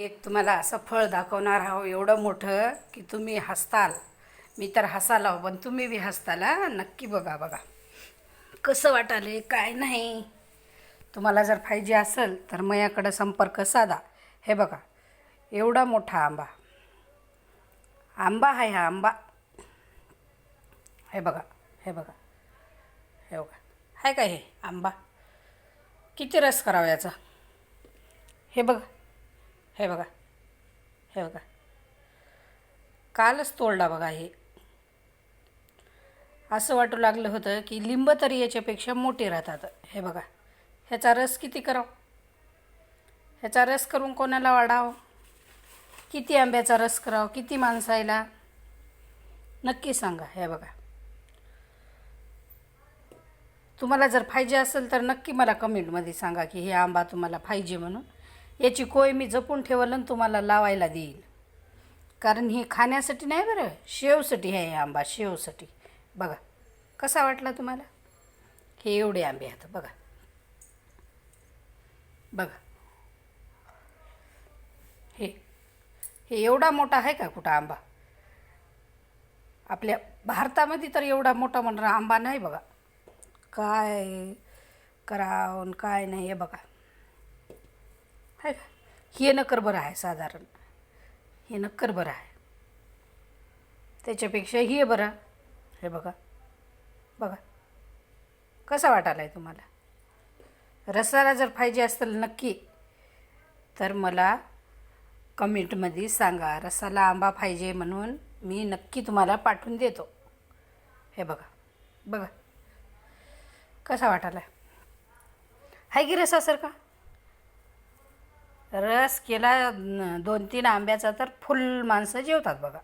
एक तुम्हाला असं फळ दाखवणार आहो एवढं मोठं की तुम्ही हसताल. मी तर हसाल पण तुम्ही बी हसताल. हा नक्की बघा बघा कसं वाटाले काय नाही. तुम्हाला जर पाहिजे असेल तर माझ्याकडं संपर्क साधा. हे बघा एवढा मोठा आंबा आंबा आहे हा आंबा. हे बघा हे बघा हे बघा आहे का हे आंबा. किती रस करावा याचा. हे बघा हे बघा हे बघा कालच तोडला बघा. हे असं वाटू लागलं होतं की लिंब तरी याच्यापेक्षा मोठे राहतात. हे बघा ह्याचा रस किती करावं. ह्याचा रस करून कोणाला वाढावं. किती आंब्याचा रस करावं किती माणसायला नक्की सांगा. हे बघा तुम्हाला जर पाहिजे असेल तर नक्की मला कमेंटमध्ये सांगा की हे आंबा तुम्हाला पाहिजे म्हणून. याची कोय मी जपून ठेवलं आणि तुम्हाला लावायला देईल. कारण हे खाण्यासाठी नाही बरं शेवसाठी आहे हे आंबा शेवसाठी. बघा कसा वाटला तुम्हाला. हे एवढे आंबे आहेत बघा बघा. हे हे एवढा मोठा आहे का कुठं आंबा. आपल्या भारतामध्ये तर एवढा मोठा म्हणणार आंबा नाही बघा. काय करावं काय नाही. हे बघा आहे का. हे नक्कर बरं आहे साधारण. हे नक्कर बरं आहे त्याच्यापेक्षा हे बरं. हे बघा बघा कसा वाटायला आहे तुम्हाला. रसाला जर पाहिजे असेल नक्की तर मला कमेंटमध्ये सांगा. रसाला आंबा पाहिजे म्हणून मी नक्की तुम्हाला पाठवून देतो. हे बघा बघा कसा वाटायला आहे की रसासारखा. रस केला 2-3 आंब्याचा तर फुल माणसं जेवतात बघा.